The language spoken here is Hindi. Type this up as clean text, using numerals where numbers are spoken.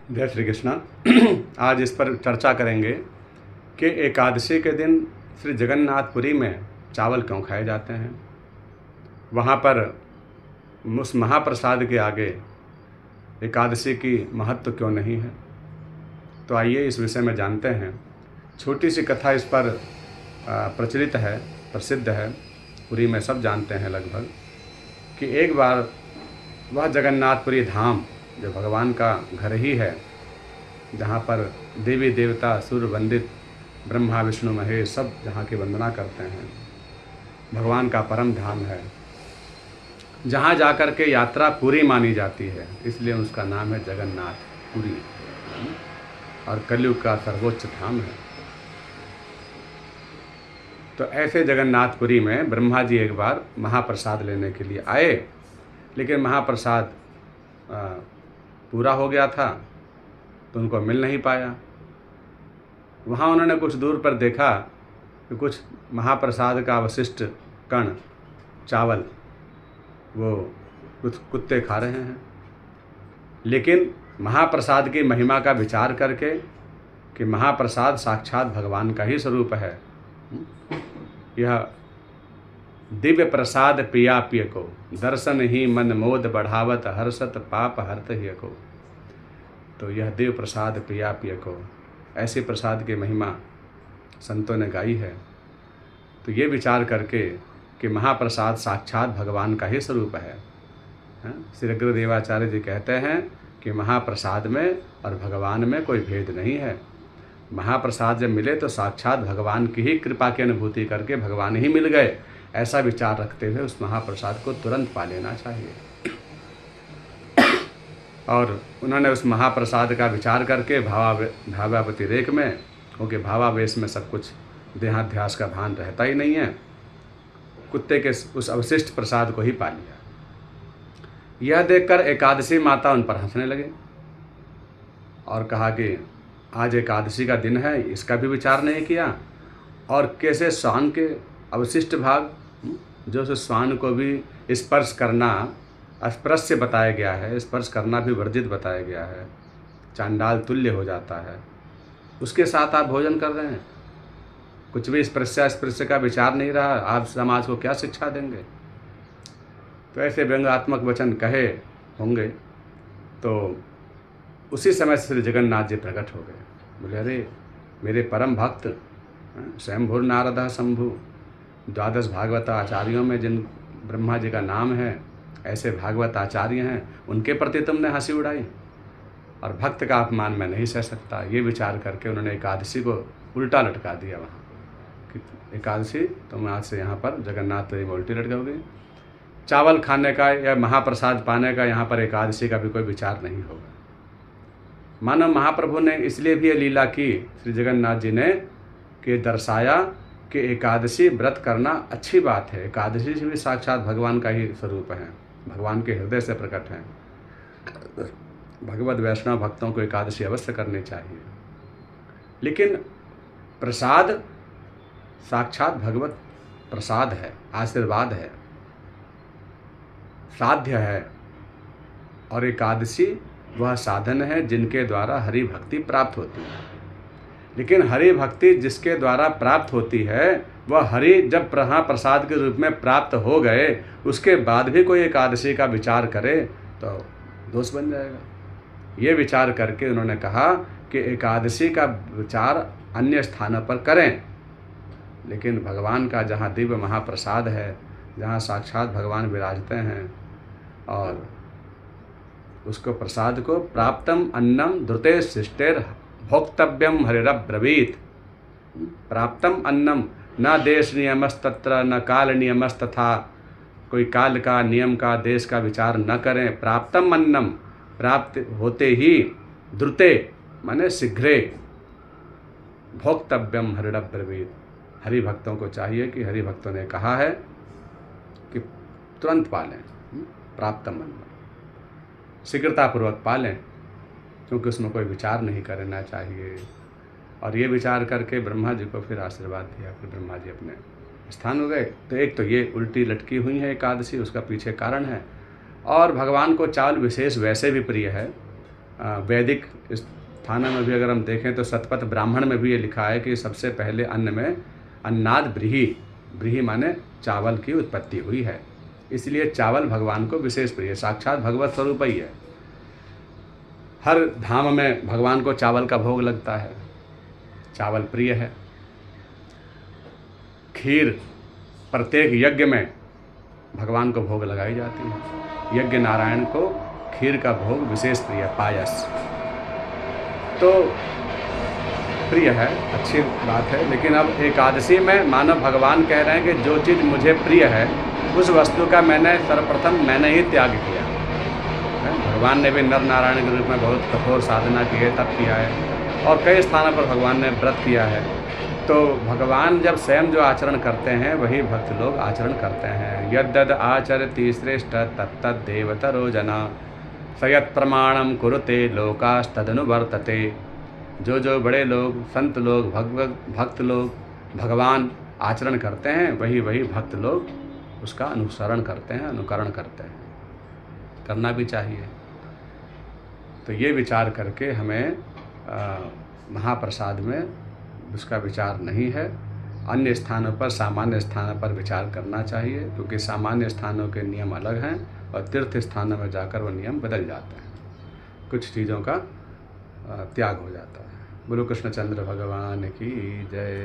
जय श्री कृष्णा। आज इस पर चर्चा करेंगे कि एकादशी के दिन श्री जगन्नाथपुरी में चावल क्यों खाए जाते हैं, वहाँ पर उस महाप्रसाद के आगे एकादशी की महत्व क्यों नहीं है। तो आइए इस विषय में जानते हैं। छोटी सी कथा इस पर प्रचलित है, प्रसिद्ध है, पुरी में सब जानते हैं लगभग, कि एक बार वह जगन्नाथपुरी धाम जो भगवान का घर ही है, जहाँ पर देवी देवता सूर्य वंदित ब्रह्मा विष्णु महेश सब जहाँ की वंदना करते हैं, भगवान का परम धाम है, जहाँ जाकर के यात्रा पूरी मानी जाती है, इसलिए उसका नाम है जगन्नाथपुरी और कलयुग का सर्वोच्च धाम है। तो ऐसे जगन्नाथपुरी में ब्रह्मा जी एक बार महाप्रसाद लेने के लिए आए, लेकिन महाप्रसाद पूरा हो गया था तो उनको मिल नहीं पाया। वहाँ उन्होंने कुछ दूर पर देखा कि कुछ महाप्रसाद का अवशिष्ट कण चावल वो कुछ कुत्ते खा रहे हैं। लेकिन महाप्रसाद की महिमा का विचार करके कि महाप्रसाद साक्षात भगवान का ही स्वरूप है, यह दिव्य प्रसाद पिया पिय को, दर्शन ही मन मोद बढ़ावत, हर्षत पाप हरत ही को। तो यह दिव्य प्रसाद पिया पिय को, ऐसे प्रसाद की महिमा संतों ने गाई है। तो ये विचार करके कि महाप्रसाद साक्षात भगवान का ही स्वरूप है। श्री गुरुदेवाचार्य जी कहते हैं कि महाप्रसाद में और भगवान में कोई भेद नहीं है। महाप्रसाद जब मिले तो साक्षात भगवान की ही कृपा की अनुभूति करके भगवान ही मिल गए, ऐसा विचार रखते हुए उस महाप्रसाद को तुरंत पा लेना चाहिए। और उन्होंने उस महाप्रसाद का विचार करके भावावती रेख में, क्योंकि भावावेश में सब कुछ देहाध्यास का भान रहता ही नहीं है, कुत्ते के उस अवशिष्ट प्रसाद को ही पा लिया। यह देखकर एकादशी माता उन पर हंसने लगे और कहा कि आज एकादशी का दिन है, इसका भी विचार नहीं किया। और कैसे श्वान के अवशिष्ट भाग, जो उस श्वान को भी स्पर्श करना अस्पृश्य बताया गया है, स्पर्श करना भी वर्जित बताया गया है, चांडाल तुल्य हो जाता है, उसके साथ आप भोजन कर रहे हैं। कुछ भी स्पर्श का विचार नहीं रहा, आप समाज को क्या शिक्षा देंगे। तो ऐसे व्यंग्यात्मक वचन कहे होंगे। तो उसी समय श्री जगन्नाथ जी प्रकट हो गए। बोले, अरे मेरे परम भक्त स्वयंभुर नारद शंभु, द्वादश भागवत आचार्यों में जिन ब्रह्मा जी का नाम है, ऐसे भागवत आचार्य हैं, उनके प्रति तुमने हंसी उड़ाई और भक्त का अपमान मैं नहीं सह सकता। ये विचार करके उन्होंने एकादशी को उल्टा लटका दिया वहाँ कि एकादशी तुम आज से यहाँ पर जगन्नाथ में उल्टी लटकाओगे। चावल खाने का या महाप्रसाद पाने का यहाँ पर एकादशी का भी कोई विचार नहीं होगा। मानव महाप्रभु ने इसलिए भी ये लीला की, श्री जगन्नाथ जी ने, कि दर्शाया कि एकादशी व्रत करना अच्छी बात है। एकादशी से भी साक्षात भगवान का ही स्वरूप है, भगवान के हृदय से प्रकट है। भगवत वैष्णव भक्तों को एकादशी अवश्य करनी चाहिए। लेकिन प्रसाद साक्षात भगवत प्रसाद है, आशीर्वाद है, साध्य है, और एकादशी वह साधन है जिनके द्वारा हरि भक्ति प्राप्त होती है। लेकिन हरि भक्ति जिसके द्वारा प्राप्त होती है, वह हरि जब प्रसाद के रूप में प्राप्त हो गए, उसके बाद भी कोई एकादशी का विचार करे तो दोष बन जाएगा। ये विचार करके उन्होंने कहा कि एकादशी का विचार अन्य स्थानों पर करें, लेकिन भगवान का जहाँ दिव्य महाप्रसाद है, जहाँ साक्षात भगवान विराजते हैं, और उसको प्रसाद को प्राप्तम अन्नम द्रुते शिष्टेर भोक्तव्यम हरिरब्रवीत। प्राप्तम अन्नम, न देश नियमस्तत्र न काल नियमस्तथा, कोई काल का, नियम का, देश का विचार न करें। प्राप्तम अन्नम, प्राप्त होते ही, द्रुते माने शीघ्रे, भोक्तव्यम हरिरब्रवीत। हरि भक्तों को चाहिए कि हरि भक्तों ने कहा है कि तुरंत पालें, प्राप्तम अन्नम, शीघ्रतापूर्वक पालें, क्योंकि उसमें कोई विचार नहीं करना चाहिए। और ये विचार करके ब्रह्मा जी को फिर आशीर्वाद दिया। फिर ब्रह्मा जी अपने स्थान हो गए। तो एक तो ये उल्टी लटकी हुई है एकादशी, उसका पीछे कारण है। और भगवान को चावल विशेष वैसे भी प्रिय है, वैदिक स्थानों में भी अगर हम देखें तो शतपथ ब्राह्मण में भी ये लिखा है कि सबसे पहले अन्न में अन्नाद ब्रीही, ब्रीही माने चावल की उत्पत्ति हुई है। इसलिए चावल भगवान को विशेष प्रिय है, साक्षात भगवत स्वरूप ही है। हर धाम में भगवान को चावल का भोग लगता है, चावल प्रिय है। खीर प्रत्येक यज्ञ में भगवान को भोग लगाई जाती है। यज्ञ नारायण को खीर का भोग विशेष प्रिय, पायस तो प्रिय है, अच्छी बात है। लेकिन अब एकादशी में मानव भगवान कह रहे हैं कि जो चीज़ मुझे प्रिय है उस वस्तु का सर्वप्रथम मैंने ही त्याग किया। भगवान ने भी नर नारायण के रूप में बहुत कठोर साधना की है, तप किया है, और कई स्थानों पर भगवान ने व्रत किया है। तो भगवान जब स्वयं जो आचरण करते हैं वही भक्त लोग आचरण करते हैं। यद्यद आचरति श्रेष्ठ तत्तद देवतरो जना सयत् प्रमाणम कुरुते लोकास्तदनुवर्तते। जो जो बड़े लोग, संत लोग, भक्त लोग भगवान आचरण करते हैं वही वही भक्त लोग उसका अनुसरण करते हैं, अनुकरण करते हैं। करना भी चाहिए। तो ये विचार करके हमें महाप्रसाद में उसका विचार नहीं है। अन्य स्थानों पर, सामान्य स्थानों पर विचार करना चाहिए, क्योंकि सामान्य स्थानों के नियम अलग हैं और तीर्थ स्थानों में जाकर वो नियम बदल जाते हैं, कुछ चीज़ों का त्याग हो जाता है। गुरु कृष्णचंद्र भगवान की जय।